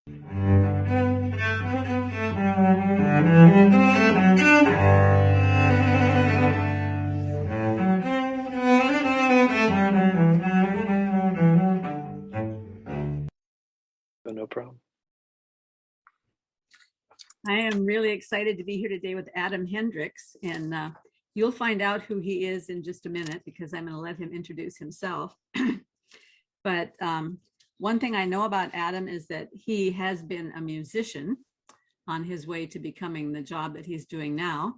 No problem. I am really excited to be here today with Adam Hendrix, and you'll find out who he is in just a minute because I'm going to let him introduce himself. But one thing I know about Adam is that he has been a musician on his way to becoming the job that he's doing now,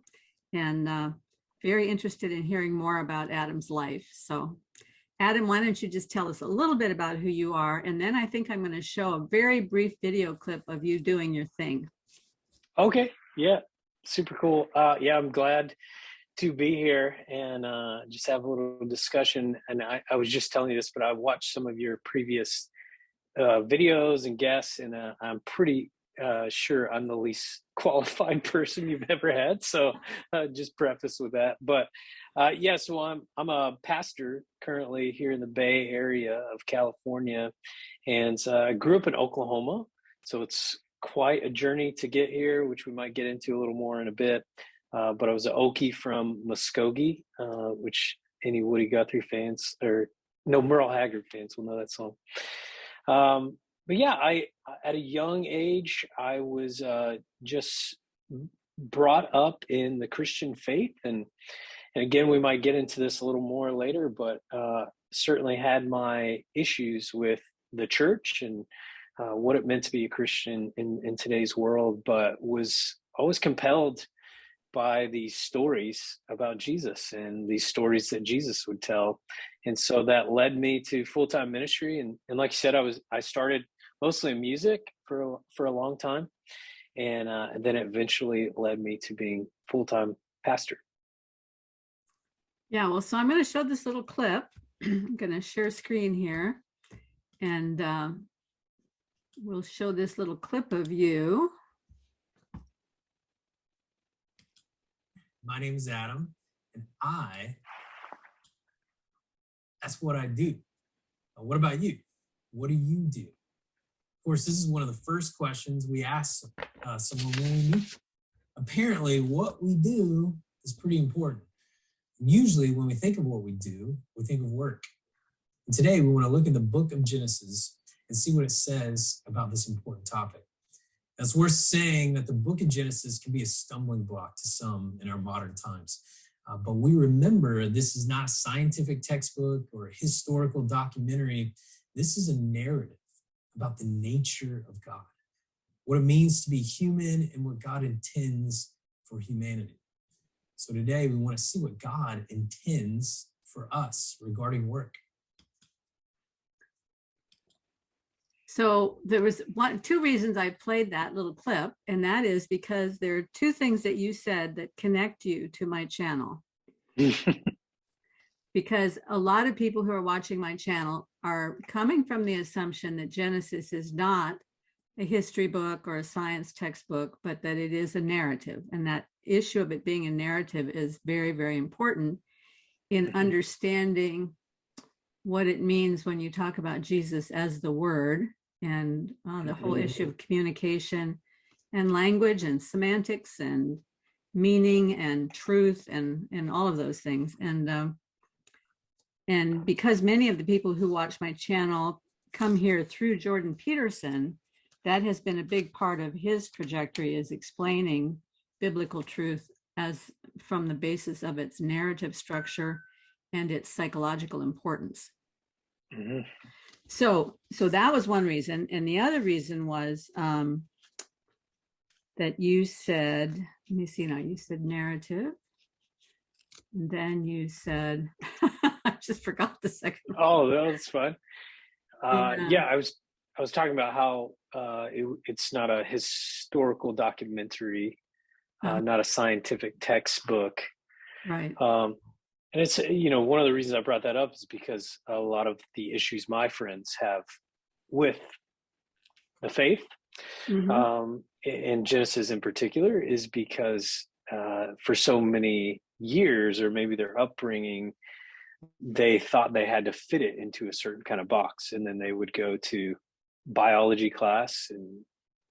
and very interested in hearing more about Adam's life. So Adam, why don't you just tell us a little bit about who you are, and then I think I'm going to show a very brief video clip of you doing your thing. Okay. Yeah. Super cool. Yeah, I'm glad to be here and just have a little discussion. And I was just telling you this, but I watched some of your previous videos and guests, and I'm pretty sure I'm the least qualified person you've ever had. So just preface with that. But yeah, so I'm a pastor currently here in the Bay Area of California, and I grew up in Oklahoma. So it's quite a journey to get here, which we might get into a little more in a bit. But I was an Okie from Muskogee, which any Woody Guthrie fans or no Merle Haggard fans will know that song. But yeah, I at a young age, I was just brought up in the Christian faith. And again, we might get into this a little more later, but certainly had my issues with the church and what it meant to be a Christian in today's world, but was always compelled by these stories about Jesus and these stories that Jesus would tell. And so that led me to full-time ministry. And like you said, I started mostly in music for a long time. And then it eventually led me to being full-time pastor. Yeah, well, so I'm going to show this little clip. I'm going to share screen here, and we'll show this little clip of you. My name is Adam, and that's what I do. What about you? What do you do? Of course, this is one of the first questions we ask someone when we meet. Apparently, what we do is pretty important. Usually, when we think of what we do, we think of work. And today, we want to look at the book of Genesis and see what it says about this important topic. It's worth saying that the book of Genesis can be a stumbling block to some in our modern times. But we remember this is not a scientific textbook or a historical documentary. This is a narrative about the nature of God, what it means to be human and what God intends for humanity. So today we want to see what God intends for us regarding work. So there was two reasons I played that little clip, and that is because there are two things that you said that connect you to my channel. Because a lot of people who are watching my channel are coming from the assumption that Genesis is not a history book or a science textbook, but that it is a narrative. And that issue of it being a narrative is very, very important in understanding what it means when you talk about Jesus as the Word, and the whole issue of communication and language and semantics and meaning and truth and all of those things. And because many of the people who watch my channel come here through Jordan Peterson, that has been a big part of his trajectory, is explaining biblical truth as from the basis of its narrative structure and its psychological importance. Mm-hmm. So that was one reason. And the other reason was that you said, let me see now, you said narrative. And then you said, I just forgot the second one. Oh, that's fun. Yeah, I was talking about how it's not a historical documentary, not a scientific textbook. Right. And it's, one of the reasons I brought that up is because a lot of the issues my friends have with the faith, and Genesis in particular, is because for so many years, or maybe their upbringing, they thought they had to fit it into a certain kind of box. And then they would go to biology class and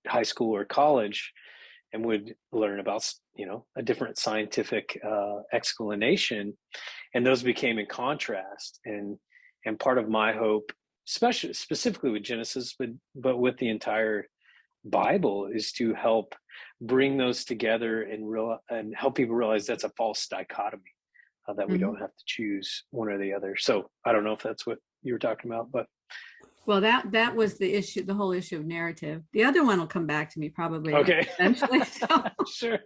high school or college and would learn about, a different scientific explanation. And those became in contrast. And part of my hope, especially specifically with Genesis, but with the entire Bible, is to help bring those together and help people realize that's a false dichotomy, that we don't have to choose one or the other. So I don't know if that's what you were talking about, but well, that was the issue, the whole issue of narrative. The other one will come back to me probably eventually. So. Sure.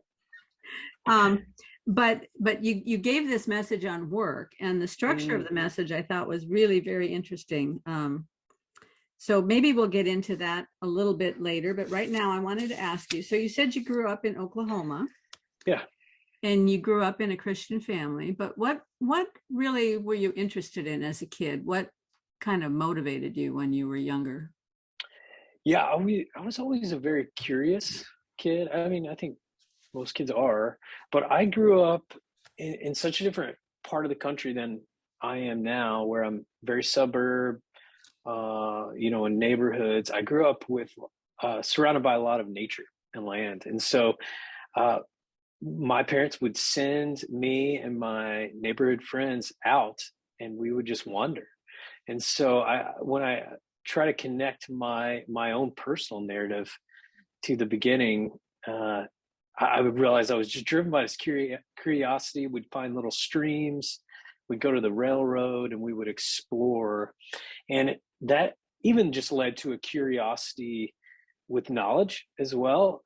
But you gave this message on work, and the structure of the message I thought was really very interesting. So maybe we'll get into that a little bit later, but right now I wanted to ask you, so you said you grew up in Oklahoma. Yeah. And you grew up in a Christian family, but what really were you interested in as a kid? What kind of motivated you when you were younger? Yeah, I was always a very curious kid. I mean, I think most kids are, but I grew up in such a different part of the country than I am now, where I'm very suburb, in neighborhoods. I grew up with surrounded by a lot of nature and land. And so my parents would send me and my neighborhood friends out, and we would just wander. And so when I try to connect my own personal narrative to the beginning, I would realize I was just driven by this curiosity. We'd find little streams, we'd go to the railroad, and we would explore. And that even just led to a curiosity with knowledge as well.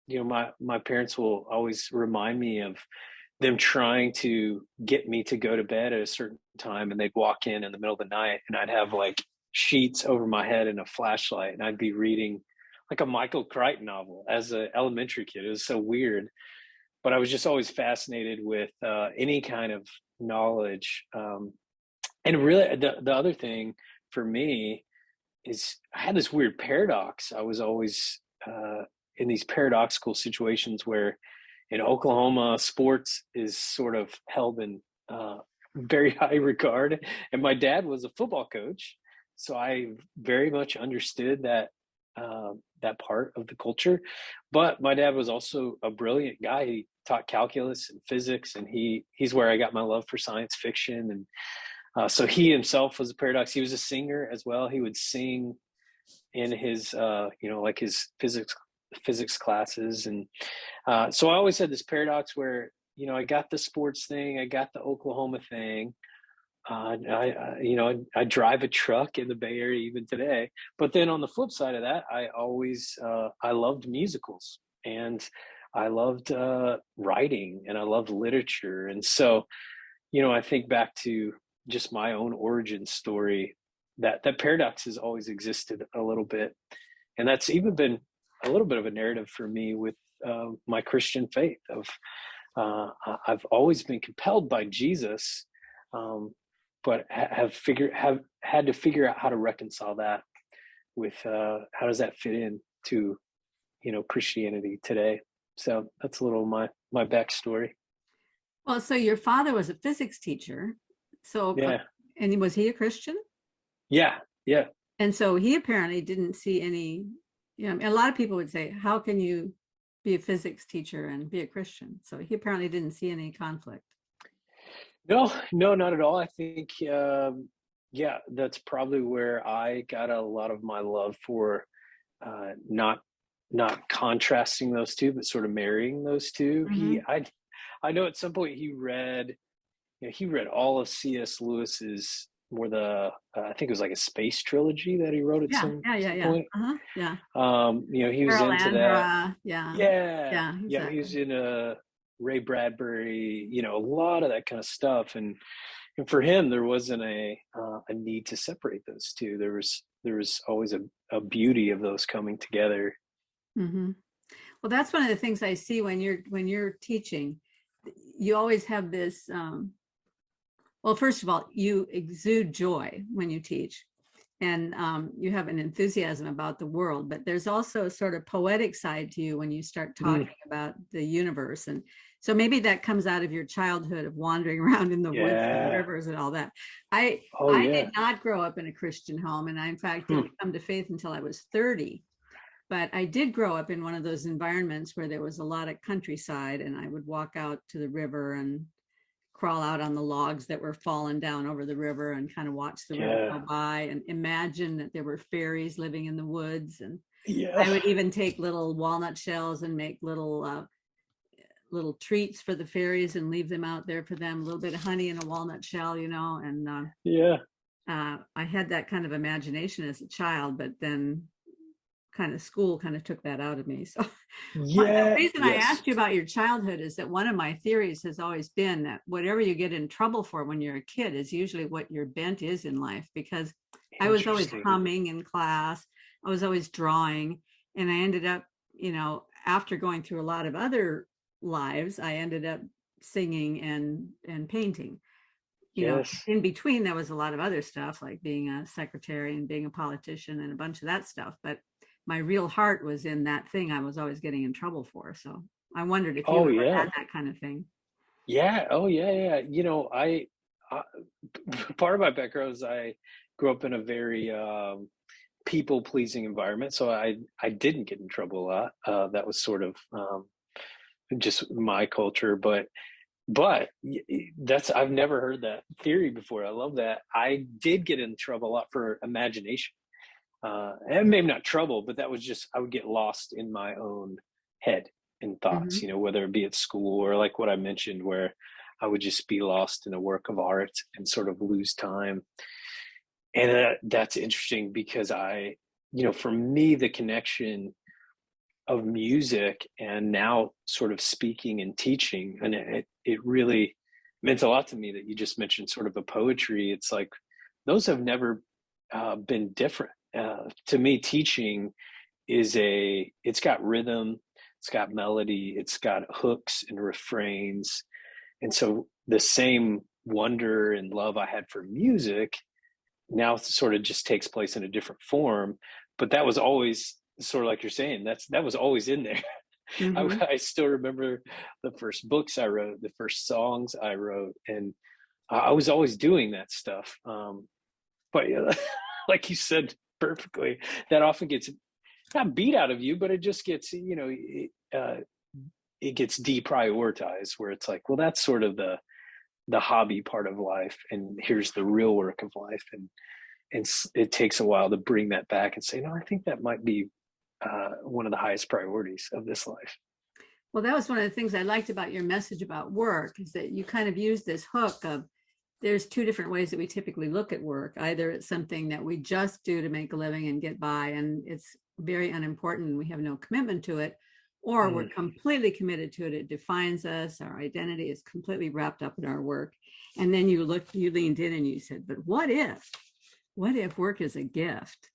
My parents will always remind me of them trying to get me to go to bed at a certain time, and they'd walk in the middle of the night, and I'd have like sheets over my head and a flashlight, and I'd be reading like a Michael Crichton novel as an elementary kid. It was so weird, but I was just always fascinated with any kind of knowledge. And really, the other thing for me is I had this weird paradox. I was always in these paradoxical situations where in Oklahoma, sports is sort of held in very high regard. And my dad was a football coach, so I very much understood that part of the culture. But my dad was also a brilliant guy. He taught calculus and physics, and he's where I got my love for science fiction. And so he himself was a paradox. He was a singer as well. He would sing in his like his physics classes. And so I always had this paradox where I got the sports thing, I got the Oklahoma thing. I drive a truck in the Bay Area even today. But then on the flip side of that, I loved musicals, and I loved writing, and I loved literature. And so, I think back to just my own origin story, that paradox has always existed a little bit. And that's even been a little bit of a narrative for me with my Christian faith of I've always been compelled by Jesus, but have had to figure out how to reconcile that with how does that fit in to Christianity today. So that's a little my backstory. Well, so your father was a physics teacher, so yeah, and was he a Christian? Yeah. And so he apparently didn't see any. A lot of people would say, "How can you be a physics teacher and be a Christian?" So he apparently didn't see any conflict. No, not at all. I think, that's probably where I got a lot of my love for not contrasting those two, but sort of marrying those two. Mm-hmm. I know at some point he read all of C.S. Lewis's I think it was like a space trilogy that he wrote at some point. Uh-huh. Yeah. He was into that. Yeah. Exactly. He was in Ray Bradbury, a lot of that kind of stuff. And for him, there wasn't a need to separate those two. There was always a beauty of those coming together. Mm-hmm. Well, that's one of the things I see when you're teaching. You always have this. Well, first of all, you exude joy when you teach, and you have an enthusiasm about the world, but there's also a sort of poetic side to you when you start talking about the universe. And so maybe that comes out of your childhood of wandering around in the woods and rivers and all that. I did not grow up in a Christian home, and I, in fact, didn't come to faith until I was 30. But I did grow up in one of those environments where there was a lot of countryside, and I would walk out to the river and crawl out on the logs that were falling down over the river and kind of watch the river go by and imagine that there were fairies living in the woods. And I would even take little walnut shells and make little treats for the fairies and leave them out there for them, a little bit of honey in a walnut shell, and I had that kind of imagination as a child, but then kind of school kind of took that out of me. So the reason I asked you about your childhood is that one of my theories has always been that whatever you get in trouble for when you're a kid is usually what your bent is in life, because I was always humming in class. I was always drawing, and I ended up, after going through a lot of other lives, I ended up singing and painting. In between, there was a lot of other stuff like being a secretary and being a politician and a bunch of that stuff. But my real heart was in that thing I was always getting in trouble for. So I wondered if you ever had that kind of thing. Yeah. Oh, yeah. I part of my background is I grew up in a very people-pleasing environment, so I didn't get in trouble a lot. That was sort of just my culture, but I've never heard that theory before. I love that. I did get in trouble a lot for imagination. And maybe not trouble, but that was just, I would get lost in my own head and thoughts, whether it be at school or like what I mentioned, where I would just be lost in a work of art and sort of lose time. And that's interesting because for me, the connection of music and now sort of speaking and teaching, and it really meant a lot to me that you just mentioned sort of a poetry. It's like, those have never been different. To me, teaching it's got rhythm, it's got melody, it's got hooks and refrains. And so the same wonder and love I had for music now sort of just takes place in a different form. But that was always sort of like you're saying, that was always in there. I still remember the first books I wrote, the first songs I wrote, and I was always doing that stuff. But like you said perfectly, that often gets not beat out of you, but it just gets, it gets deprioritized, where it's like, well, that's sort of the hobby part of life, and here's the real work of life. And it takes a while to bring that back and say, no, I think that might be one of the highest priorities of this life. Well, that was one of the things I liked about your message about work, is that you kind of use this hook of, there's two different ways that we typically look at work. Either it's something that we just do to make a living and get by, and it's very unimportant and we have no commitment to it, or we're completely committed to it. It defines us. Our identity is completely wrapped up in our work. And then you leaned in and you said, but what if work is a gift?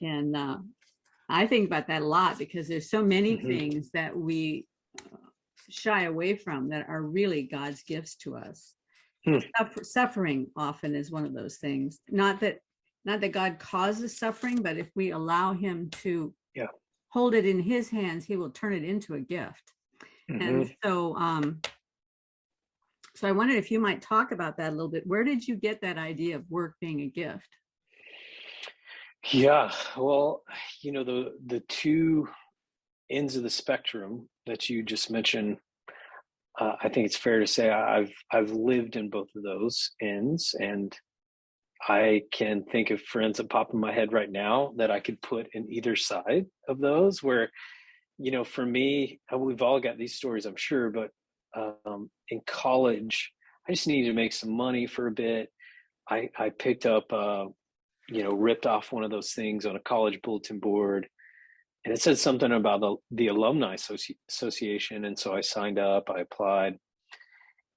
And I think about that a lot, because there's so many things that we shy away from that are really God's gifts to us. Suffering often is one of those things. Not that God causes suffering, but if we allow him to hold it in his hands, he will turn it into a gift. And so I wondered if you might talk about that a little bit. Where did you get that idea of work being a gift? Yeah, well, the two ends of the spectrum that you just mentioned, I think it's fair to say I've lived in both of those ends, and I can think of friends that pop in my head right now that I could put in either side of those, where, for me, we've all got these stories, I'm sure, but in college, I just needed to make some money for a bit. I picked up, ripped off one of those things on a college bulletin board, and it said something about the Alumni Association. And so I signed up, I applied.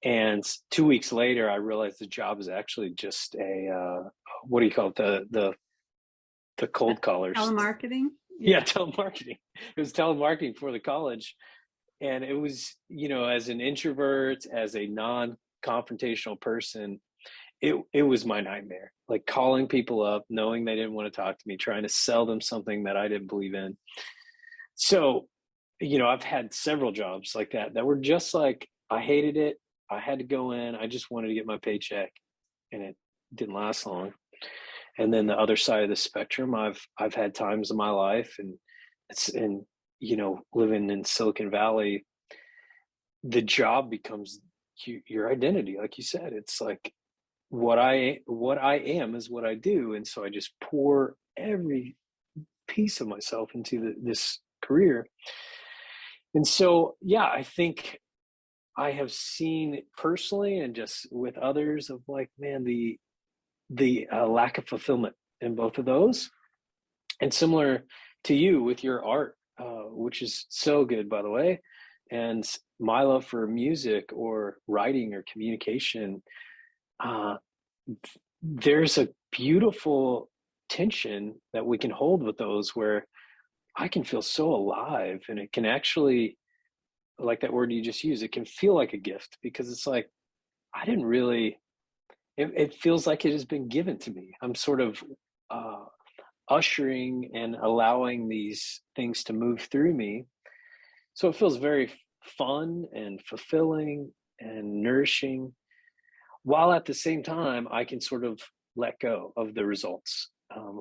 And 2 weeks later, I realized the job is actually just what do you call it? The cold callers. Telemarketing? Yeah, telemarketing. It was telemarketing for the college. And it was, as an introvert, as a non-confrontational person, it was my nightmare. Like calling people up, knowing they didn't want to talk to me, trying to sell them something that I didn't believe in. So, I've had several jobs like that were just like, I hated it. I had to go in. I just wanted to get my paycheck, and it didn't last long. And then the other side of the spectrum, I've had times in my life, and and living in Silicon Valley, the job becomes your identity. Like you said, it's like what I am is what I do, and so I just pour every piece of myself into this career. And so, yeah, I think I have seen personally and just with others of like, man, the lack of fulfillment in both of those. And similar to you with your art, which is so good, by the way, and my love for music or writing or communication, uh, there's a beautiful tension that we can hold with those where I can feel so alive, and it can actually, like that word you just used, it can feel like a gift because it's like, I didn't really, it feels like it has been given to me. I'm sort of uh, ushering and allowing these things to move through me. So it feels very fun and fulfilling and nourishing, while at the same time, I can sort of let go of the results.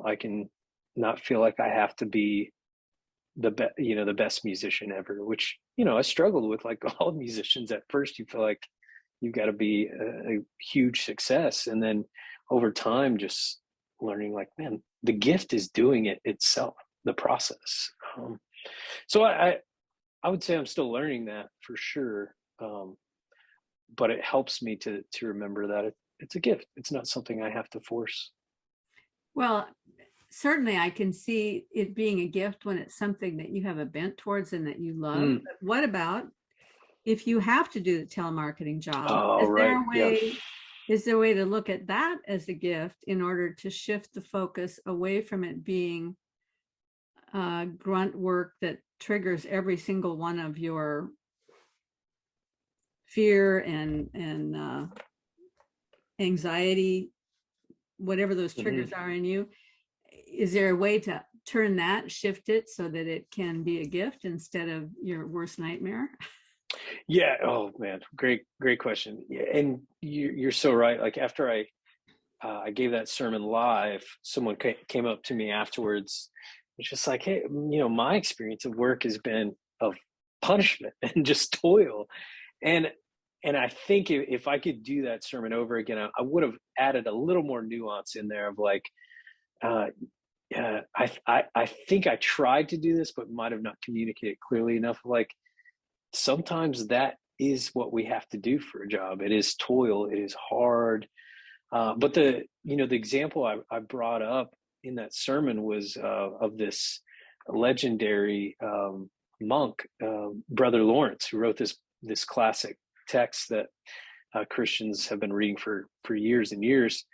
I can not feel like I have to be the best musician ever, which, I struggled with, like all musicians. At first you feel like you've got to be a huge success, and then over time just learning like, man, the gift is doing it itself, the process. So I would say I'm still learning that for sure, but it helps me to remember that it's a gift. It's not something I have to force. Well, certainly I can see it being a gift when it's something that you have a bent towards and that you love. But what about if you have to do the telemarketing job? Oh, Is there right. a Yeah. way, is there a way to look at that as a gift in order to shift the focus away from it being grunt work that triggers every single one of your fear and anxiety, whatever those triggers are in you? Is there a way to turn that, shift it so that it can be a gift instead of your worst nightmare? Yeah. Oh man, great question. Yeah, and you're so right. Like after I gave that sermon live, someone came up to me afterwards. It's just like, hey, my experience of work has been of punishment and just toil, and I think if I could do that sermon over again, I would have added a little more nuance in there of like, I think I tried to do this, but might have not communicated clearly enough. Like sometimes that is what we have to do for a job. It is toil. It is hard. But the example I brought up in that sermon was of this legendary monk, Brother Lawrence, who wrote this classic text that Christians have been reading for years and years.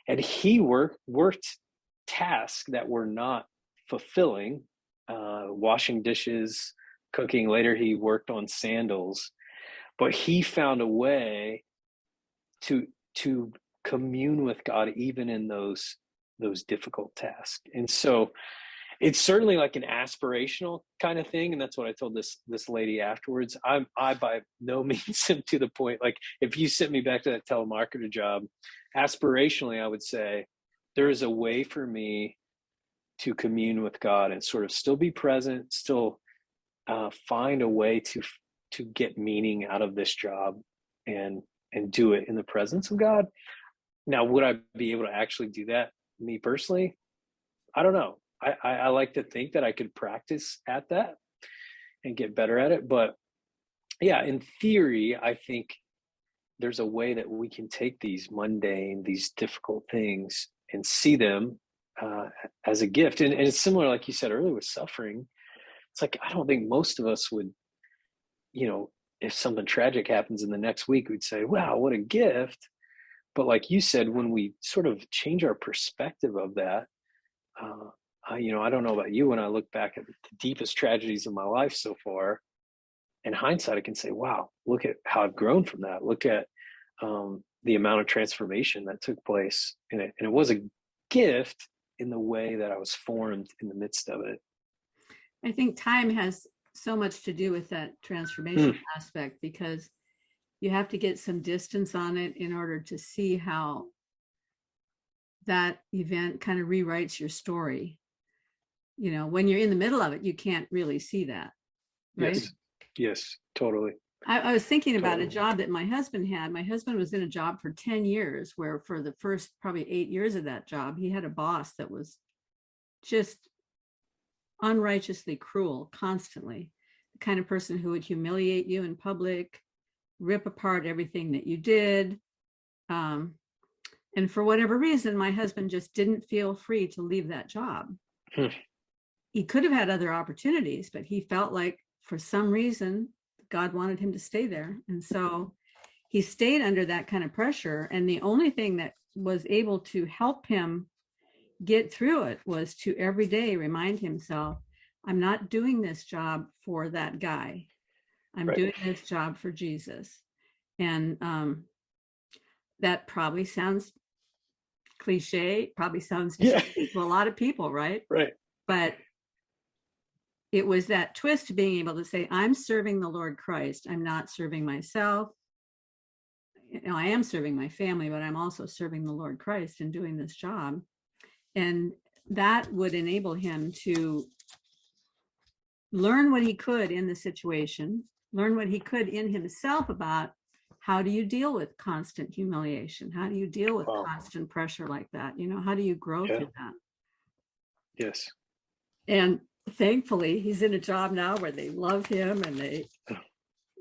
And he worked tasks that were not fulfilling, washing dishes, cooking. Later, he worked on sandals, but he found a way to commune with God even in those difficult tasks. And so it's certainly like an aspirational kind of thing, and that's what I told this lady afterwards. I by no means am to the point, like if you sent me back to that telemarketer job, aspirationally I would say there is a way for me to commune with God and sort of still be present, still find a way to get meaning out of this job and do it in the presence of God. Now, would I be able to actually do that, me personally? I don't know. I like to think that I could practice at that and get better at it. But yeah, in theory, I think there's a way that we can take these mundane, these difficult things and see them as a gift. And it's similar, like you said earlier, with suffering. It's like, I don't think most of us would, if something tragic happens in the next week, we'd say, wow, what a gift. But like you said, when we sort of change our perspective of that, I don't know about you, when I look back at the deepest tragedies of my life so far, in hindsight, I can say, wow, look at how I've grown from that. Look at the amount of transformation that took place. And it was a gift in the way that I was formed in the midst of it. I think time has so much to do with that transformation aspect, because you have to get some distance on it in order to see how that event kind of rewrites your story. when you're in the middle of it, you can't really see that. Right. Yes, totally. I was thinking about a job that my husband had. My husband was in a job for 10 years, where for the first probably 8 years of that job, he had a boss that was just unrighteously cruel constantly. The kind of person who would humiliate you in public, rip apart everything that you did. And for whatever reason, my husband just didn't feel free to leave that job. He could have had other opportunities, but he felt like for some reason, God wanted him to stay there. And so he stayed under that kind of pressure. And the only thing that was able to help him get through it was to every day remind himself, I'm not doing this job for that guy. I'm doing this job for Jesus. And that probably sounds cliche, probably sounds to a lot of people, right? Right. But it was that twist to being able to say, I'm serving the Lord Christ. I'm not serving myself. I am serving my family, but I'm also serving the Lord Christ in doing this job. And that would enable him to learn what he could in the situation, learn what he could in himself about how do you deal with constant humiliation? How do you deal with constant pressure like that? How do you grow through that? Yes. And thankfully, he's in a job now where they love him and they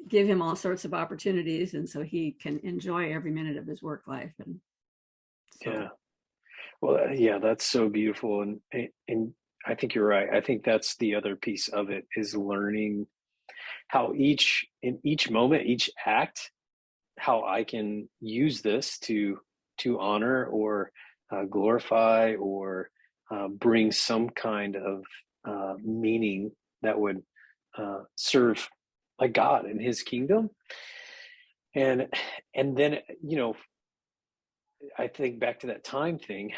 give him all sorts of opportunities. And so he can enjoy every minute of his work life. And so. Yeah. Well, yeah, that's so beautiful. And I think you're right. I think that's the other piece of it, is learning how in each moment, each act, how I can use this to honor or glorify or bring some kind of meaning that would serve like God and his kingdom. And then, I think back to that time thing,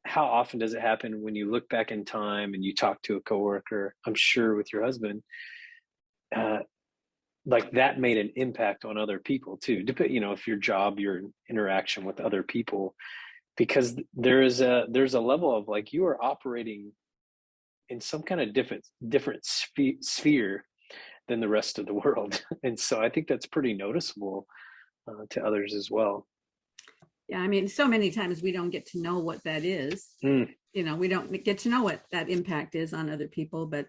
how often does it happen when you look back in time and you talk to a coworker, I'm sure with your husband, like that made an impact on other people too. If your job, your interaction with other people, because there's a level of like, you are operating in some kind of different sphere than the rest of the world. And so I think that's pretty noticeable to others as well. Yeah, I mean, so many times we don't get to know what that is. We don't get to know what that impact is on other people, but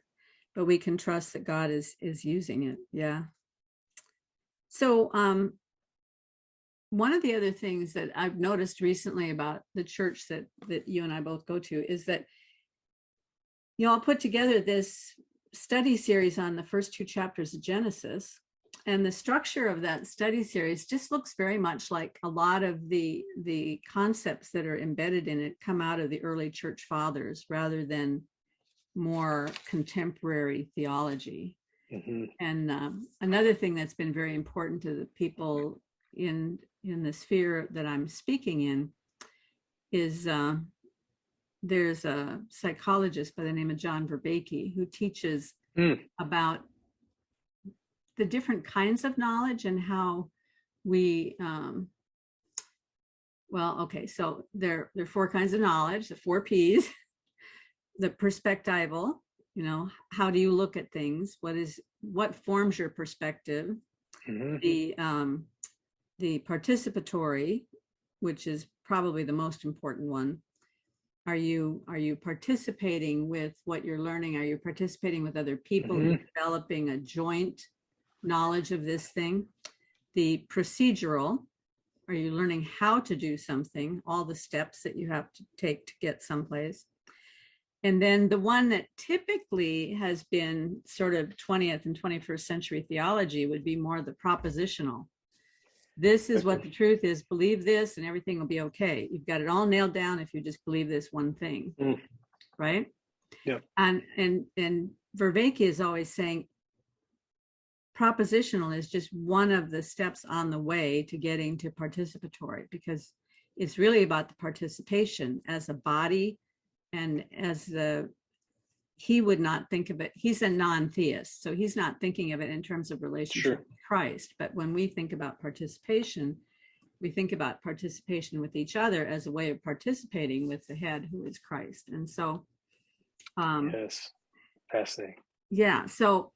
we can trust that God is using it. Yeah. So one of the other things that I've noticed recently about the church that you and I both go to is that I'll put together this study series on the first 2 chapters of Genesis. And the structure of that study series just looks very much like a lot of the concepts that are embedded in it come out of the early church fathers rather than more contemporary theology. Mm-hmm. And another thing that's been very important to the people in the sphere that I'm speaking in is there's a psychologist by the name of John Vervaeke who teaches about the different kinds of knowledge and how we, so there are 4 kinds of knowledge, the 4 P's, the perspectival, how do you look at things? What forms your perspective? Mm-hmm. The participatory, which is probably the most important one. Are you participating with what you're learning? Are you participating with other people? Mm-hmm. Developing a joint knowledge of this thing? The procedural, are you learning how to do something, all the steps that you have to take to get someplace? And then the one that typically has been sort of 20th and 21st century theology would be more the propositional. This is what the truth is, believe this and everything will be okay. You've got it all nailed down if you just believe this one thing, right? Yeah. And Vervaeke is always saying, propositional is just one of the steps on the way to getting to participatory, because it's really about the participation as a body and he would not think of it. He's a non-theist, so he's not thinking of it in terms of relationship with Christ. But when we think about participation, we think about participation with each other as a way of participating with the head, who is Christ. And so Yes, fascinating. Yeah. So,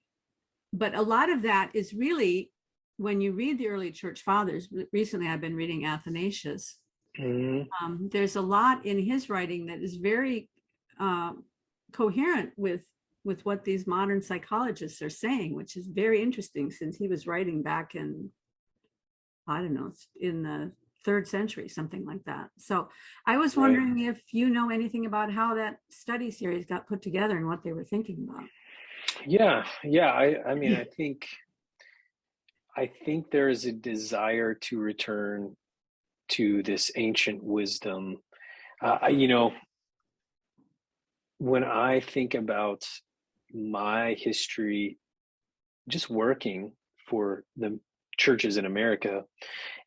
but a lot of that is really, when you read the early church fathers, recently I've been reading Athanasius. There's a lot in his writing that is very coherent with what these modern psychologists are saying, which is very interesting, since he was writing back in, I don't know, in the 3rd century, something like that. So I was wondering if you know anything about how that study series got put together and what they were thinking about. Yeah. I mean, I think there is a desire to return to this ancient wisdom. When I think about my history, just working for the churches in America,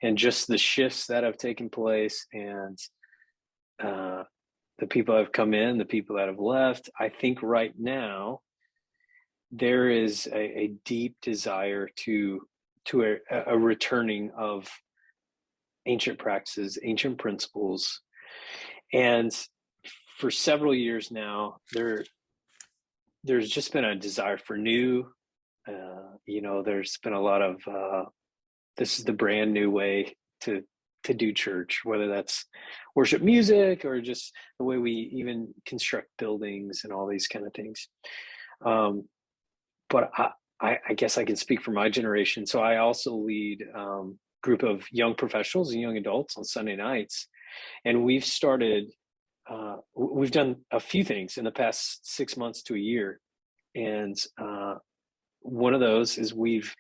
and just the shifts that have taken place, and the people that have come in, the people that have left, I think right now there is a deep desire to a returning of ancient practices, ancient principles. And for several years now, there's just been a desire for new. There's been a lot of this is the brand new way to do church, whether that's worship music or just the way we even construct buildings and all these kind of things. But I guess I can speak for my generation. So I also lead a group of young professionals and young adults on Sunday nights. And we've done a few things in the past 6 months to a year. And one of those is we've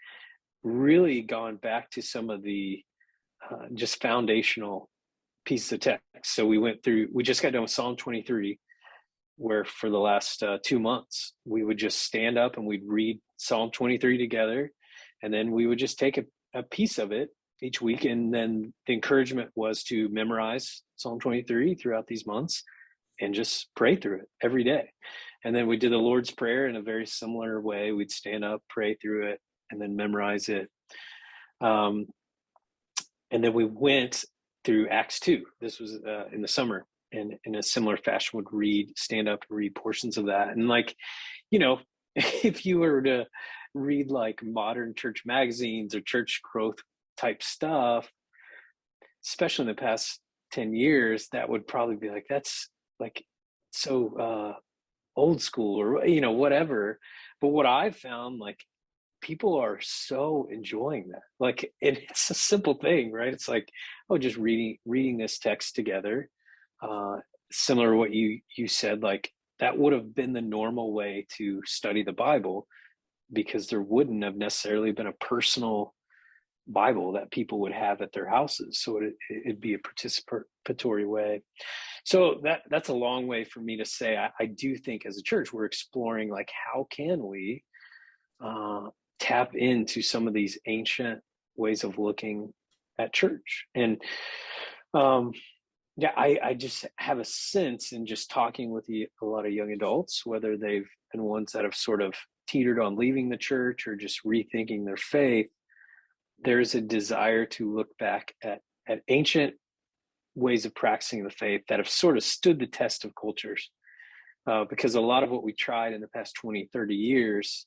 really gone back to some of the just foundational pieces of text. So we just got done with Psalm 23, where for the last 2 months, we would just stand up and we'd read Psalm 23 together. And then we would just take a piece of it each week. And then the encouragement was to memorize Psalm 23 throughout these months and just pray through it every day. And then we did the Lord's Prayer in a very similar way. We'd stand up, pray through it, and then memorize it. And then we went through Acts 2. This was in the summer, and in a similar fashion would stand up and read portions of that. And if you were to read like modern church magazines or church growth type stuff, especially in the past 10 years, that would probably be like, that's like so old school or, whatever. But what I've found, like, people are so enjoying that. Like, it's a simple thing, right? It's like, just reading this text together. Similar to what you said, like that would have been the normal way to study the Bible, because there wouldn't have necessarily been a personal Bible that people would have at their houses. So it'd be a participatory way. So that's a long way for me to say, I do think as a church, we're exploring, like, how can we tap into some of these ancient ways of looking at church. And I just have a sense in just talking with a lot of young adults, whether they've been ones that have sort of teetered on leaving the church or just rethinking their faith, there's a desire to look back at ancient ways of practicing the faith that have sort of stood the test of cultures. Because a lot of what we tried in the past 20, 30 years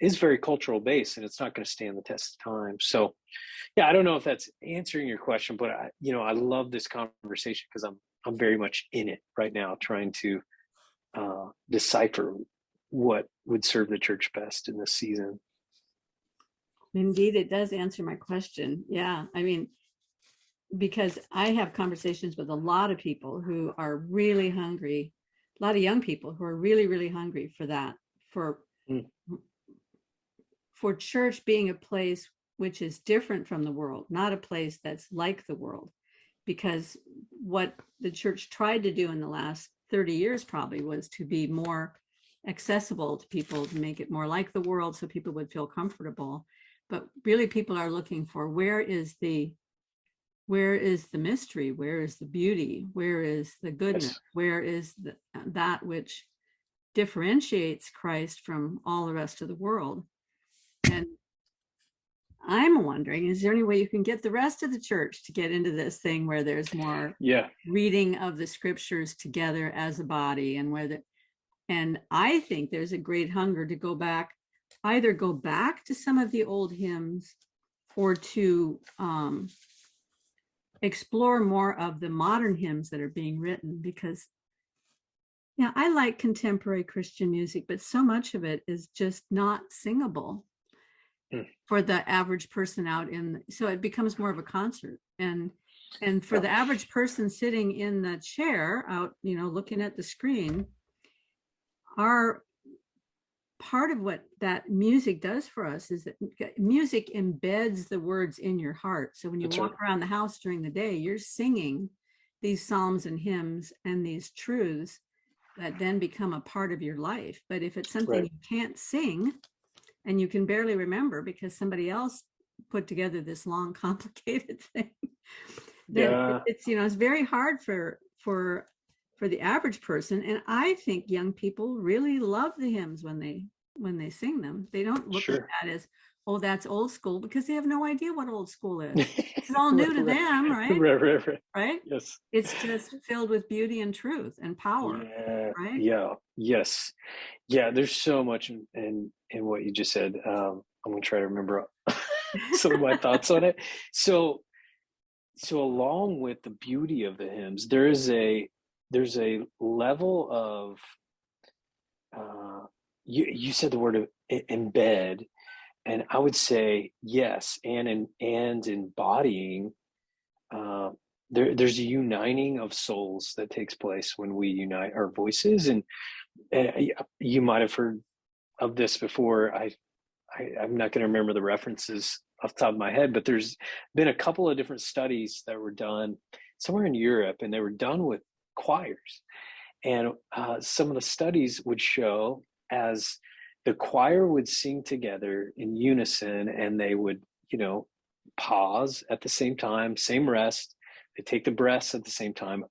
is very cultural based, and it's not going to stand the test of time. So, I don't know if that's answering your question, but I love this conversation because I'm very much in it right now, trying to decipher what would serve the church best in this season. Indeed, it does answer my question. Yeah, I mean, because I have conversations with a lot of people who are really hungry, a lot of young people who are really, really hungry for that, for church being a place which is different from the world, not a place that's like the world. Because what the church tried to do in the last 30 years probably was to be more accessible to people, to make it more like the world so people would feel comfortable. But really, people are looking for, where is the mystery? Where is the beauty? Where is the goodness? Yes. Where is that which differentiates Christ from all the rest of the world? And I'm wondering, is there any way you can get the rest of the church to get into this thing where there's more reading of the scriptures together as a body, and where And I think there's a great hunger to either go back to some of the old hymns or to explore more of the modern hymns that are being written, because I like contemporary Christian music, but so much of it is just not singable for the average person out so it becomes more of a concert. And for the average person sitting in the chair out, looking at the screen, our part of what that music does for us is that music embeds the words in your heart. So when you walk around the house during the day, you're singing these psalms and hymns and these truths that then become a part of your life. But if it's something you can't sing and you can barely remember because somebody else put together this long, complicated thing, then it's very hard for the average person. And I think young people really love the hymns when they sing them. They don't look at that as, oh, that's old school, because they have no idea what old school is. It's all new to them, right? Right? Yes. It's just filled with beauty and truth and power. Right? Yeah. Yes. Yeah. There's so much in what you just said. I'm going to try to remember some of my thoughts on it. So along with the beauty of the hymns, there's a level of you said the word of embed, and I would say yes, and embodying. There's a uniting of souls that takes place when we unite our voices, and you might have heard of this before. I'm not going to remember the references off the top of my head, but there's been a couple of different studies that were done somewhere in Europe, and they were done with choirs. And some of the studies would show as the choir would sing together in unison, and they would, pause at the same time, same rest. They take the breaths at the same time.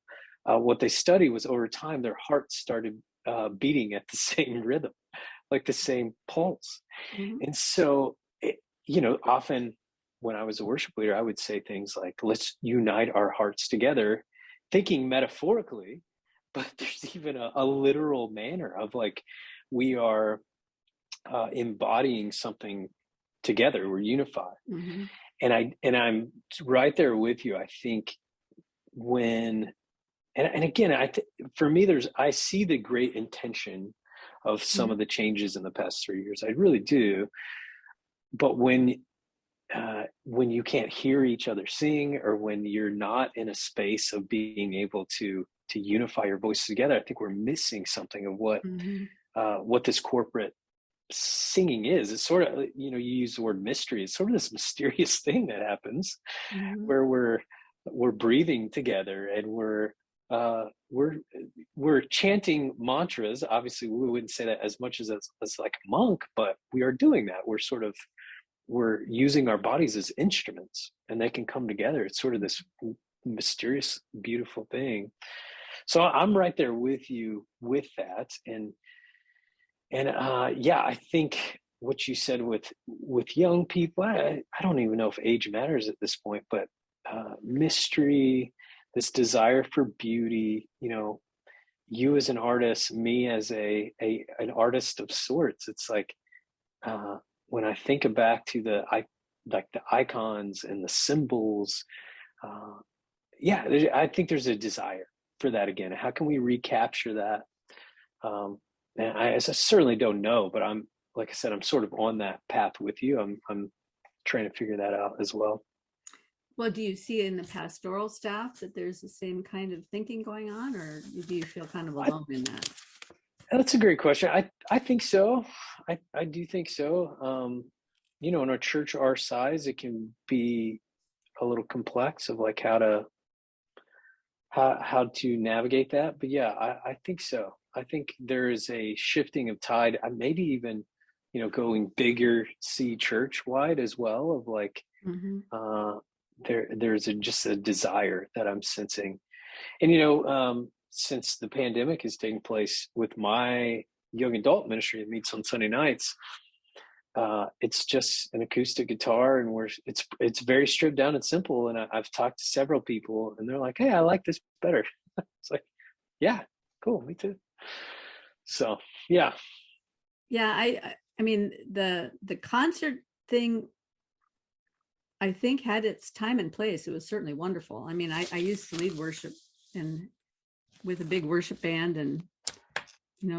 What they studied was over time, their hearts started beating at the same rhythm, like the same pulse. Mm-hmm. And so, often when I was a worship leader, I would say things like, let's unite our hearts together, thinking metaphorically, but there's even a literal manner of like, we are embodying something together. We're unified. Mm-hmm. And I'm right there with you. I think when, and again, for me, I see the great intention of some of the changes in the past 3 years. I really do. But when you can't hear each other sing, or when you're not in a space of being able to unify your voices together, I think we're missing something of what this corporate singing is. It's sort of, you use the word mystery. It's sort of this mysterious thing that happens where we're breathing together, and we're chanting mantras. Obviously, we wouldn't say that as much as like a monk, but we are doing that. We're using our bodies as instruments, and they can come together. It's sort of this mysterious, beautiful thing. So I'm right there with you with that. And I think what you said with young people, I don't even know if age matters at this point, but mystery, this desire for beauty, you as an artist, me as an artist of sorts. It's like, when I think back to the icons and the symbols, I think there's a desire for that again. How can we recapture that? And I certainly don't know, but like I said, I'm sort of on that path with you. I'm trying to figure that out as well. Well, do you see in the pastoral staff that there's the same kind of thinking going on, or do you feel kind of alone in that? That's a great question. I think so. I do think so. In a church our size, it can be a little complex of like how to navigate that. But yeah, I think so. I think there is a shifting of tide, maybe even, going bigger, see church wide as well, of like, there's just a desire that I'm sensing. And, since the pandemic is taking place with my young adult ministry that meets on Sunday nights, it's just an acoustic guitar, and it's very stripped down and simple. And I've talked to several people, and they're like, "Hey, I like this better." It's like, yeah, cool, me too. So Yeah. Yeah, I mean the concert thing, I think, had its time and place. It was certainly wonderful. I mean, I used to lead worship and with a big worship band, and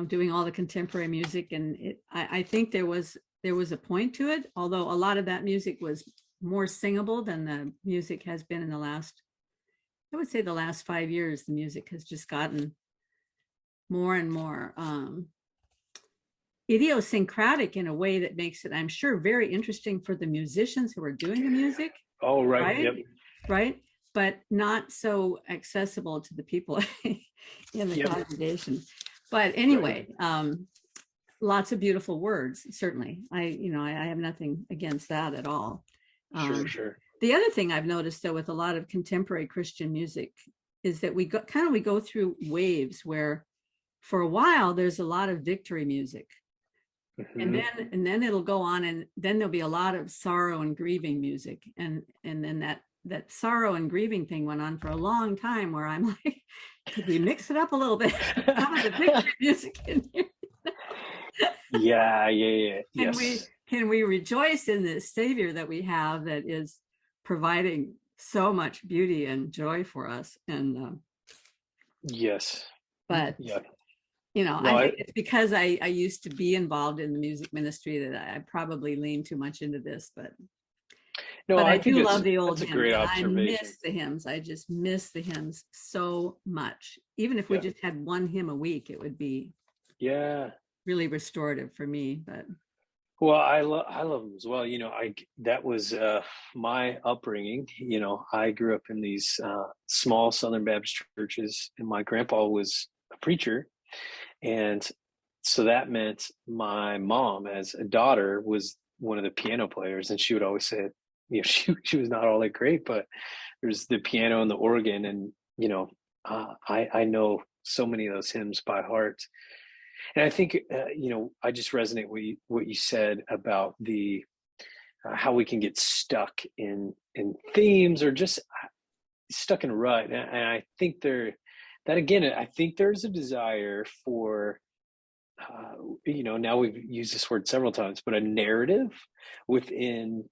doing all the contemporary music, and I think there was a point to it, although a lot of that music was more singable than the music has been in the last, I would say the last 5 years. The music has just gotten more and more idiosyncratic in a way that makes it, I'm sure, very interesting for the musicians who are doing the music. Oh, right. Right. Yep. Right. But not so accessible to the people in the congregation. But anyway, lots of beautiful words, certainly. I have nothing against that at all. Sure. The other thing I've noticed, though, with a lot of contemporary Christian music is that we go through waves where for a while there's a lot of victory music. Mm-hmm. And then it'll go on, and then there'll be a lot of sorrow and grieving music. And then that sorrow and grieving thing went on for a long time, where I'm like, could we mix it up a little bit? Some of the victory music in here. Yeah. Can we rejoice in this Savior that we have, that is providing so much beauty and joy for us? And yes. But yeah. I think it's because I used to be involved in the music ministry that I probably lean too much into this, but I do love the old hymns. A great observation. I miss the hymns. I just miss the hymns so much. Even if we just had one hymn a week, it would be really restorative for me. But well, I love them as well. That was my upbringing. I grew up in these small Southern Baptist churches, and my grandpa was a preacher. And so that meant my mom, as a daughter, was one of the piano players, and she would always say, she was not all that great, but there's the piano and the organ, and I know so many of those hymns by heart. And I think I just resonate with what you said about the how we can get stuck in themes, or just stuck in a rut. And I think I think there's a desire for, now we've used this word several times, but a narrative within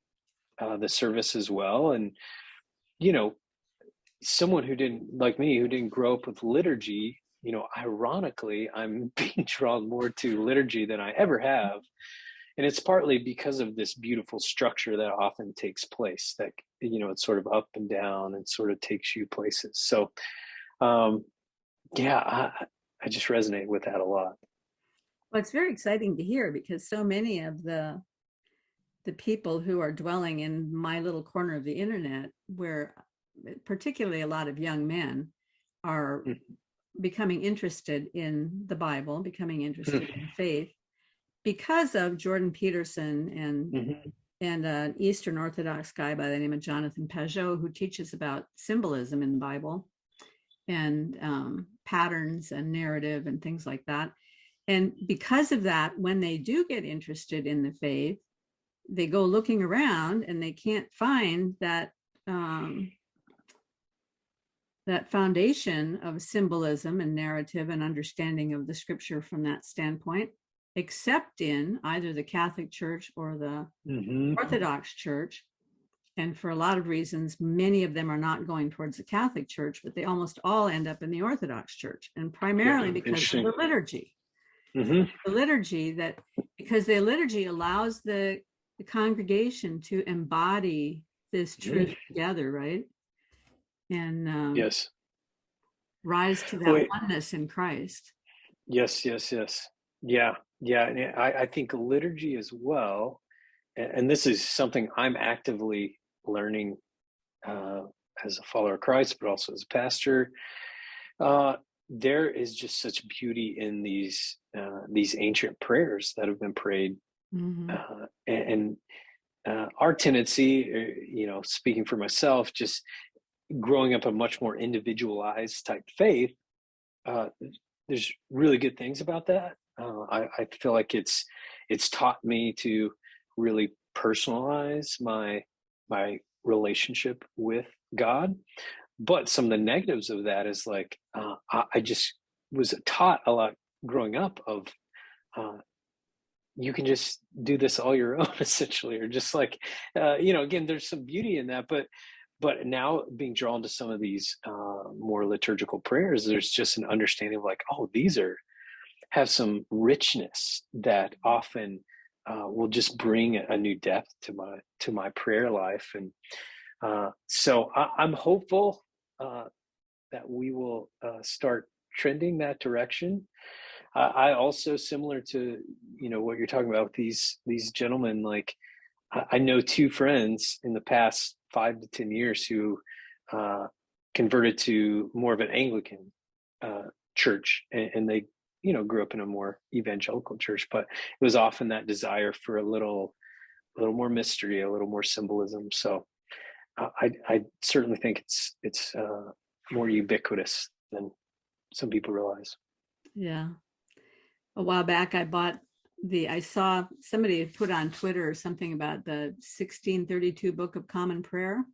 the service as well. And, someone who didn't grow up with liturgy, ironically, I'm being drawn more to liturgy than I ever have. And it's partly because of this beautiful structure that often takes place, that, it's sort of up and down and sort of takes you places. So, I just resonate with that a lot. Well, it's very exciting to hear, because so many of the people who are dwelling in my little corner of the internet, where particularly a lot of young men are becoming interested in the Bible, becoming interested in faith, because of Jordan Peterson and an Eastern Orthodox guy by the name of Jonathan Pajot, who teaches about symbolism in the Bible and patterns and narrative and things like that. And because of that, when they do get interested in the faith, they go looking around and they can't find that that foundation of symbolism and narrative and understanding of the scripture from that standpoint, except in either the Catholic Church or the Orthodox Church. And for a lot of reasons, many of them are not going towards the Catholic Church, but they almost all end up in the Orthodox Church, and primarily because of the liturgy. The liturgy, because the liturgy allows the congregation to embody this truth together, right? And rise to that oneness in Christ. Yes. Yeah. And I think liturgy as well, and this is something I'm actively learning as a follower of Christ, but also as a pastor. There is just such beauty in these ancient prayers that have been prayed, and our tendency, speaking for myself, just growing up a much more individualized type faith, there's really good things about that. I feel like it's taught me to really personalize my relationship with God. But some of the negatives of that is like, I just was taught a lot growing up of you can just do this all your own, essentially, or just like, again, there's some beauty in that, but now being drawn to some of these more liturgical prayers, there's just an understanding of like, oh, these have some richness that often will just bring a new depth to my prayer life. And so I'm hopeful that we will start trending that direction. I also, similar to what you're talking about with these gentlemen, like I know two friends in the past 5 to 10 years who converted to more of an Anglican church, and they grew up in a more evangelical church, but it was often that desire for a little more mystery, a little more symbolism. So I certainly think it's more ubiquitous than some people realize. Yeah. A while back, I saw somebody put on Twitter or something about the 1632 Book of Common Prayer.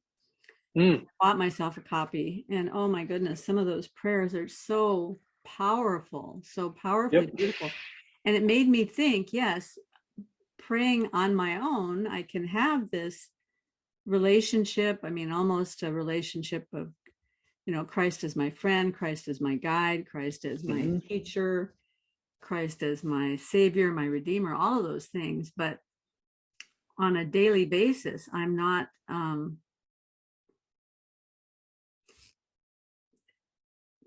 I bought myself a copy, and oh my goodness, some of those prayers are so powerful, so powerfully beautiful. And it made me think, yes, praying on my own, I can have this relationship. I mean, almost a relationship of, Christ as my friend, Christ as my guide, Christ as my teacher, Christ as my savior, my redeemer, all of those things. But on a daily basis, I'm not,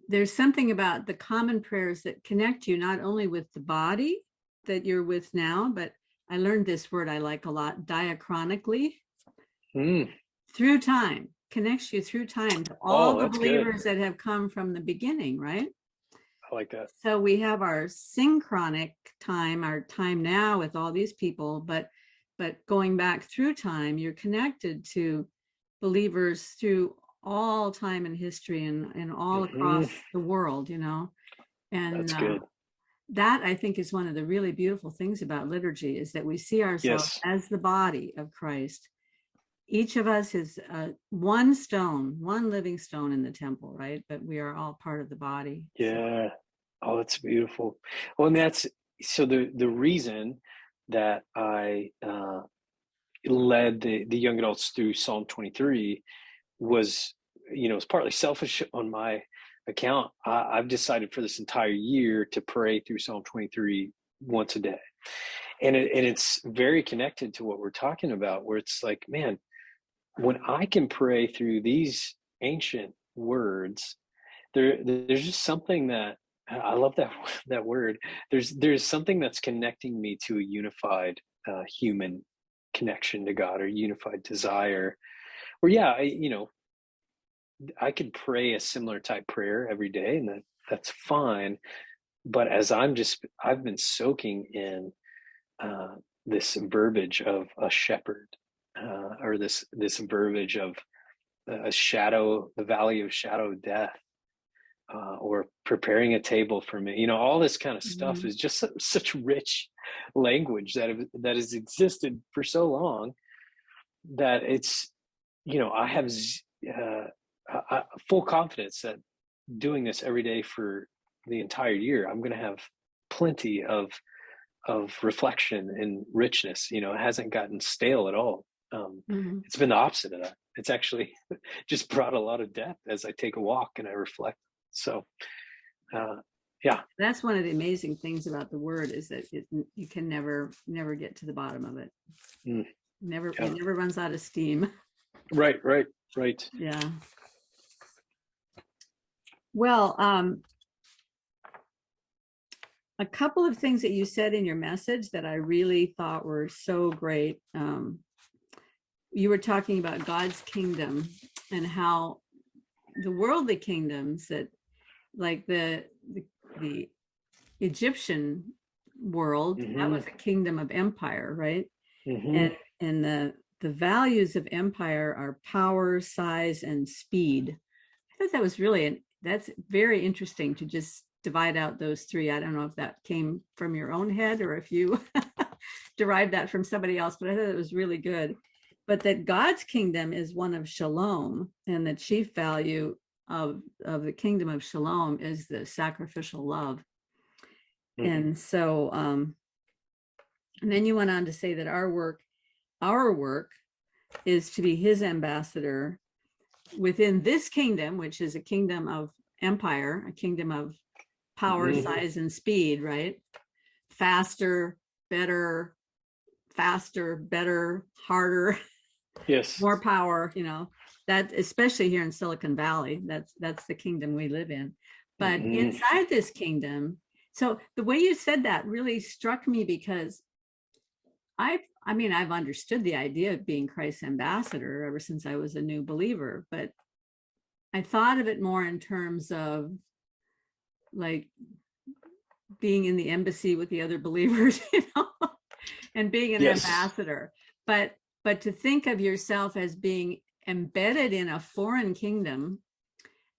there's something about the common prayers that connect you not only with the body that you're with now, but I learned this word I like a lot, diachronically, through time, connects you through time to all the believers that have come from the beginning, right? I like that. So we have our synchronic time, our time now with all these people, but going back through time, you're connected to believers through all time and history and all across the world, and that's good. That I think is one of the really beautiful things about liturgy, is that we see ourselves as the body of Christ. Each of us is one living stone in the temple, right? But we are all part of the body. Yeah. Oh, that's beautiful. Well, and that's so the reason that I led the young adults through Psalm 23 was, it's partly selfish on my account. I've decided for this entire year to pray through Psalm 23 once a day. And it's very connected to what we're talking about, where it's like, man, when I can pray through these ancient words, there's just something that I love that word. There's something that's connecting me to a unified human connection to God, or unified desire. Where I could pray a similar type prayer every day, and that's fine. But as I've been soaking in this verbiage of a shepherd, or this verbiage of a shadow, the valley of shadow of death, or preparing a table for me. All this kind of stuff is just such rich language that has existed for so long, that it's, I have full confidence that doing this every day for the entire year, I'm going to have plenty of reflection and richness. It hasn't gotten stale at all. It's been the opposite of that. It's actually just brought a lot of depth as I take a walk and I reflect. So, that's one of the amazing things about the word, is that you can never get to the bottom of it. It never runs out of steam. Right. Yeah. Well, a couple of things that you said in your message that I really thought were so great. You were talking about God's kingdom and how the worldly kingdoms, that like the Egyptian world, that was a kingdom of empire, right? And the values of empire are power, size, and speed. I thought that was that's very interesting to just divide out those three. I don't know if that came from your own head or if you derived that from somebody else, but I thought it was really good. But that God's kingdom is one of shalom, and the chief value of the kingdom of shalom is the sacrificial love. And so And then you went on to say that our work is to be his ambassador within this kingdom, which is a kingdom of empire, a kingdom of power, size, and speed, right? Faster, better, harder, Yes. more power, that, especially here in Silicon Valley, that's the kingdom we live in. But inside this kingdom, so the way you said that really struck me, because I've understood the idea of being Christ's ambassador ever since I was a new believer, but I thought of it more in terms of like being in the embassy with the other believers, and being an ambassador. But to think of yourself as being embedded in a foreign kingdom,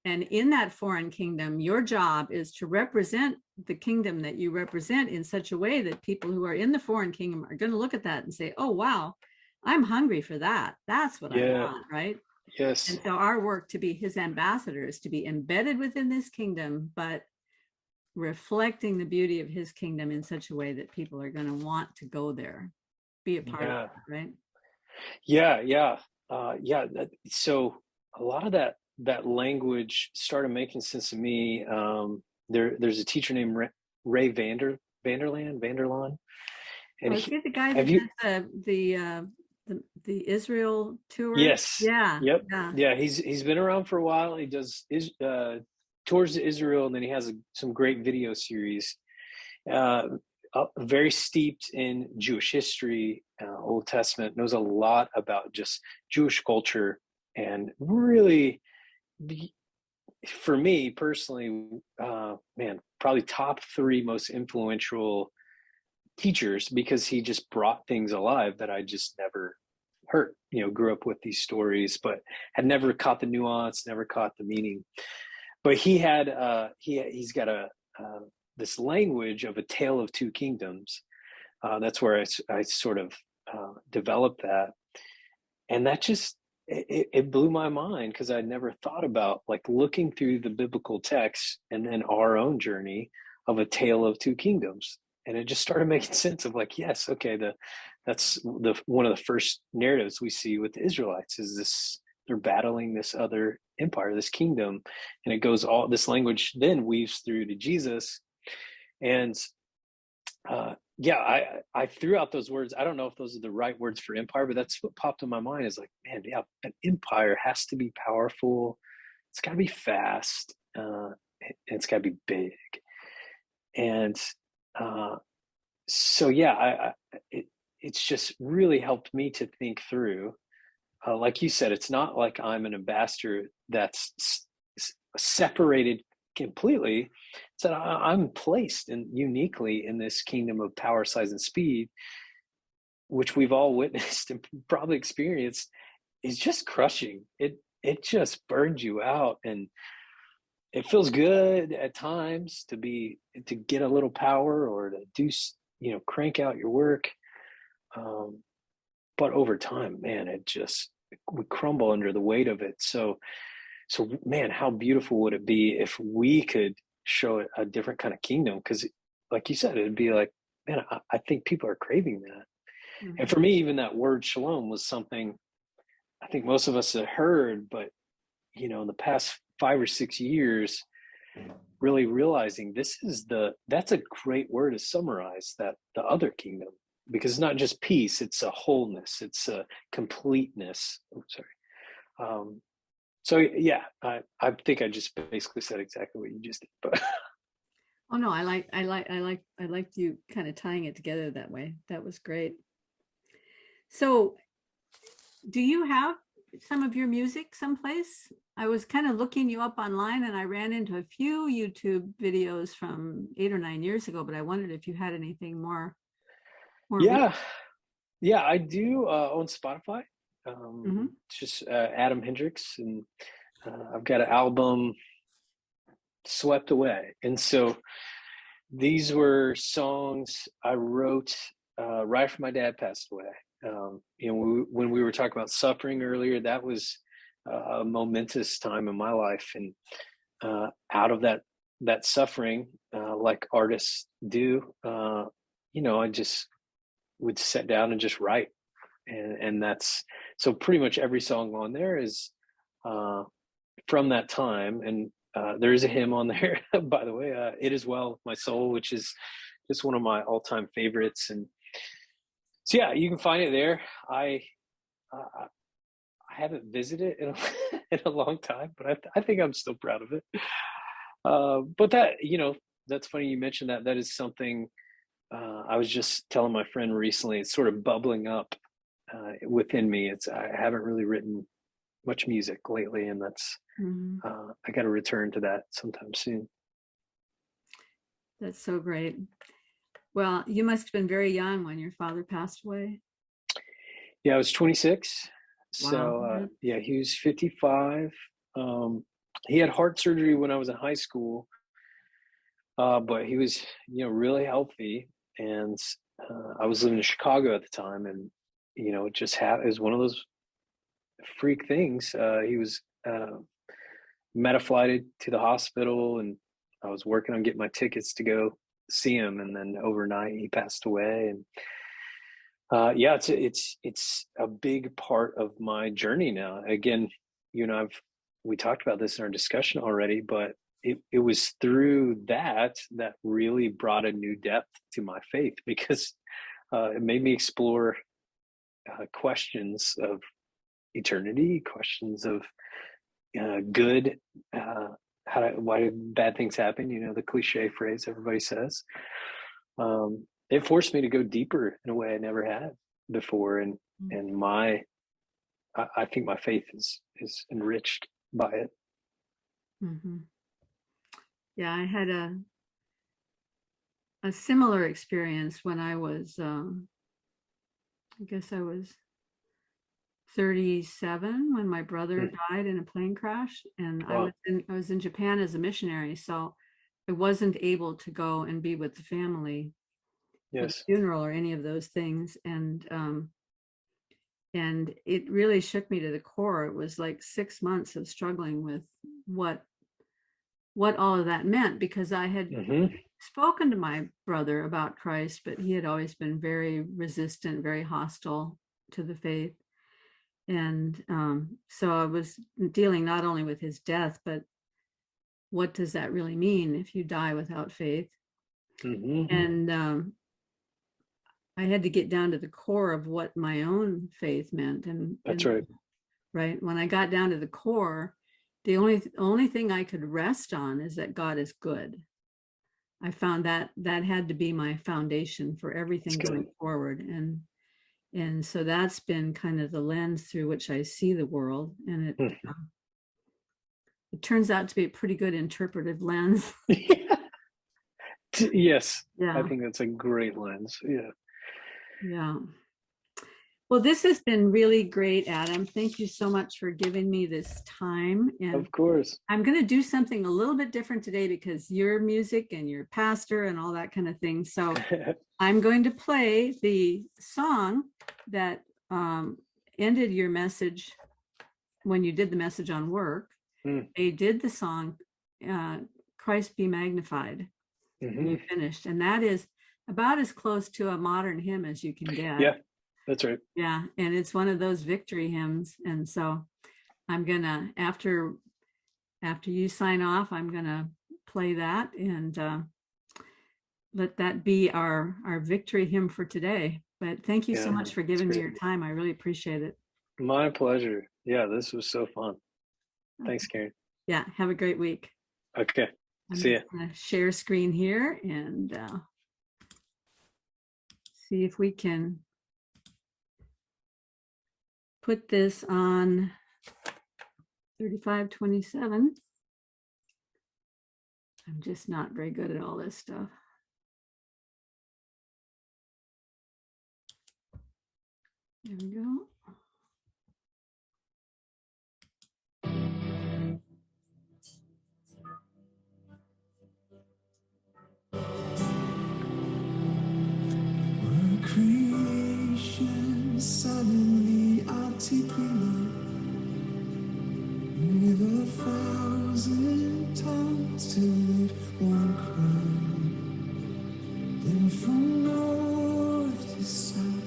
and in that foreign kingdom, your job is to represent the kingdom that you represent in such a way that people who are in the foreign kingdom are going to look at that and say, oh, wow, I'm hungry for that. That's what I want, right? Yes. And so our work to be his ambassadors, to be embedded within this kingdom, but reflecting the beauty of his kingdom in such a way that people are going to want to go there, be a part of it, right? Yeah. So a lot of that language started making sense to me. There's a teacher named Ray Vanderlaan, and is he the guy that did the Israel tour? Yes. Yeah. Yep. Yeah. He's been around for a while. He does tours to Israel, and then he has some great video series. Very steeped in Jewish history, Old Testament, knows a lot about just Jewish culture, and really, for me personally, probably top 3 most influential teachers, because he just brought things alive that I just never heard. Grew up with these stories, but had never caught the nuance, never caught the meaning. But he had he's got this language of a tale of 2 kingdoms. That's where I sort of developed that, and that just it blew my mind, because I'd never thought about like looking through the biblical text and then our own journey of a tale of 2 kingdoms, and it just started making sense of like, yes, okay, that's one of the first narratives we see with the Israelites is this: they're battling this other empire, this kingdom, and it goes all this language then weaves through to Jesus. And I threw out those words. I don't know if those are the right words for empire, but that's what popped in my mind, is like, man, yeah, an empire has to be powerful. It's got to be fast. It's got to be big. And it's just really helped me to think through. Like you said, it's not like I'm an ambassador that's separated completely. It's that I'm placed uniquely in this kingdom of power, size, and speed, which we've all witnessed and probably experienced, is just crushing. It just burns you out, and it feels good at times to get a little power or to do, crank out your work. But over time, man, we crumble under the weight of it. So man, how beautiful would it be if we could show a different kind of kingdom? Because like you said, it'd be like, man, I think people are craving that. Mm-hmm. And for me, even that word shalom was something I think most of us had heard, but, in the past 5 or 6 years, really realizing that's a great word to summarize the other kingdom, because it's not just peace, it's a wholeness, it's a completeness. So yeah, I think I just basically said exactly what you just did. But oh no, I liked you kind of tying it together that way. That was great. So, do you have some of your music someplace? I was kind of looking you up online, and I ran into a few YouTube videos from 8 or 9 years ago, but I wondered if you had anything more. Yeah, I do own Spotify. It's just Adam Hendrix, and I've got an album, Swept Away. And so these were songs I wrote right after my dad passed away. When we were talking about suffering earlier, that was a momentous time in my life. And out of that suffering, like artists do, I just would sit down and just write. And that's, so pretty much every song on there is from that time. And there is a hymn on there, by the way, It Is Well With My Soul, which is just one of my all-time favorites. And so, yeah, you can find it there. I haven't visited it in a long time, but I think I'm still proud of it. But that, that's funny you mentioned that. That is something I was just telling my friend recently. It's sort of bubbling up within me. I haven't really written much music lately, and that's I got to return to that sometime soon. That's so great. Well, you must have been very young when your father passed away. Yeah, I was 26. Wow. So yeah, he was 55. He had heart surgery when I was in high school, but he was, really healthy. And I was living in Chicago at the time, and it just it was one of those freak things. He was metaflighted to the hospital, and I was working on getting my tickets to go see him, and then overnight he passed away. And yeah, it's a big part of my journey now. Again, we talked about this in our discussion already, but it was through that really brought a new depth to my faith, because it made me explore questions of eternity, questions of good, why did bad things happen? The cliche phrase everybody says. It forced me to go deeper in a way I never had before, and I think my faith is enriched by it. Mm-hmm. Yeah, I had a similar experience when I was, I guess I was 37 when my brother died in a plane crash, and wow. I was in Japan as a missionary, so I wasn't able to go and be with the family for the funeral or any of those things, and it really shook me to the core. It was like 6 months of struggling with what all of that meant, because I had spoken to my brother about Christ, but he had always been very resistant, very hostile to the faith. And so I was dealing not only with his death, but what does that really mean if you die without faith? And I had to get down to the core of what my own faith meant. And that's right. Right. When I got down to the core, the only thing I could rest on is that God is good. I found that had to be my foundation for everything going forward. And so that's been kind of the lens through which I see the world. And it turns out to be a pretty good interpretive lens. Yes. Yeah. I think that's a great lens. Yeah. Yeah. Well, this has been really great, Adam. Thank you so much for giving me this time. And of course. I'm going to do something a little bit different today, because you're music and you're pastor and all that kind of thing. So I'm going to play the song that ended your message when you did the message on work. They did the song, Christ Be Magnified. You finished. And that is about as close to a modern hymn as you can get. Yeah. That's right. Yeah, and it's one of those victory hymns. And so I'm gonna, after you sign off, I'm gonna play that and let that be our victory hymn for today. But thank you so much for giving me your time. I really appreciate it. My pleasure. Yeah, this was so fun. Thanks, Karen. Yeah, have a great week. Okay, see ya. I'm gonna share screen here and see if we can put this on 3527. I'm just not very good at all this stuff. There we go. Creation suddenly articulate with 1,000 tongues to lift one cry. Then from north to south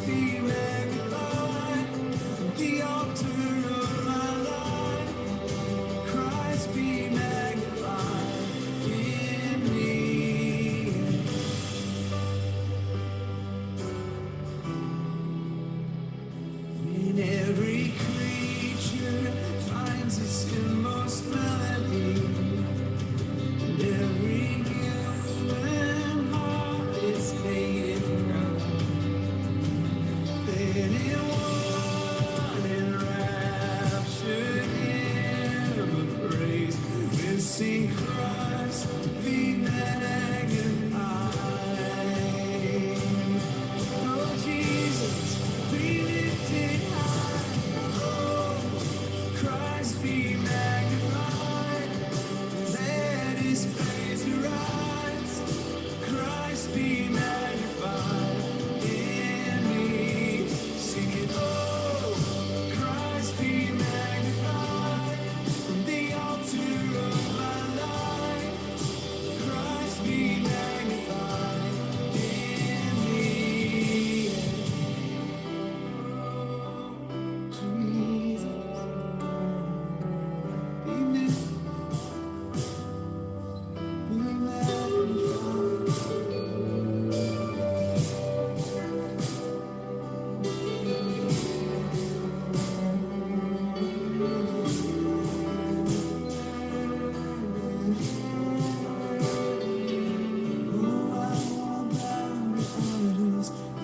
Christ be magnified. The altar of my life. Christ be magnified in me. When every creature finds its inmost melody, and every human heart is made in God, then in one enraptured hymn of praise we'll sing Christ be magnified. Oh Jesus, be lifted high. Oh, Christ be magnified. Let his praise arise. Christ be magnified in me. Sing it, oh, Christ be magnified. From the altar of my life, Christ be magnified in me. Oh, Jesus, be magnified.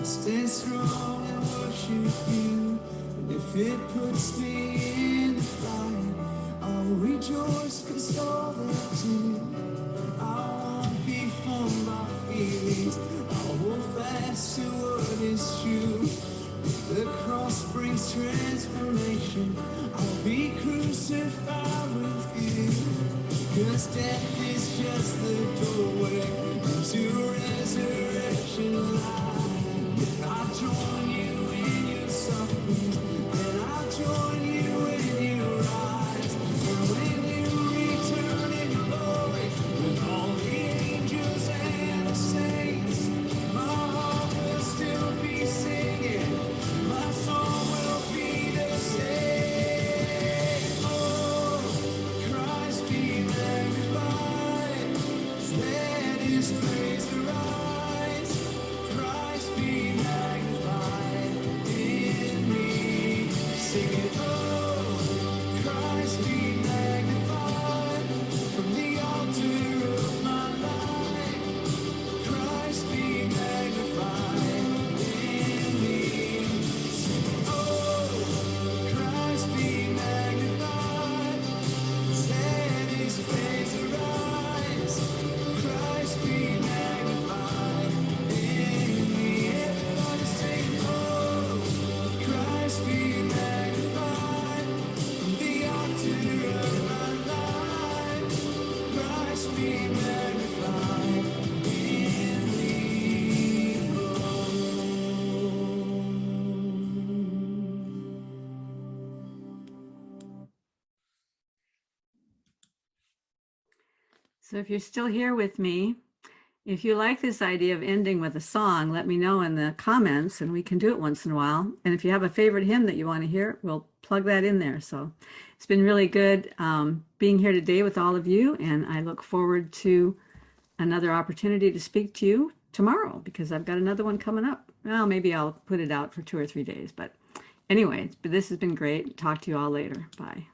Stay strong and worship you. And if it puts me in the fire, I'll rejoice cause all that too. I won't be formed by feelings. I'll hold fast to what is true. The cross brings transformation. I'll be crucified with you. Cause death is just the doorway into resurrection life. If I join you in your suffering, then I'll join you in your rise. And when you return in glory with all the angels and the saints, my heart will still be singing. My song will be the same. Oh, Christ be magnified. Let his praise arise. Christ be magnified in me. Sing it, oh, Christ be magnified. From the altar of my life, Christ be magnified in me. Sing it, oh, Christ be magnified. Let his praise arise. Christ be magnified in me. Everybody sing, oh, Christ be magnified. From the altar of my life, Christ be magnified in me. So if you're still here with me, if you like this idea of ending with a song, let me know in the comments and we can do it once in a while. And if you have a favorite hymn that you want to hear, we'll plug that in there. So it's been really good being here today with all of you. And I look forward to another opportunity to speak to you tomorrow because I've got another one coming up. Well, maybe I'll put it out for 2 or 3 days. But anyway, this has been great. Talk to you all later. Bye.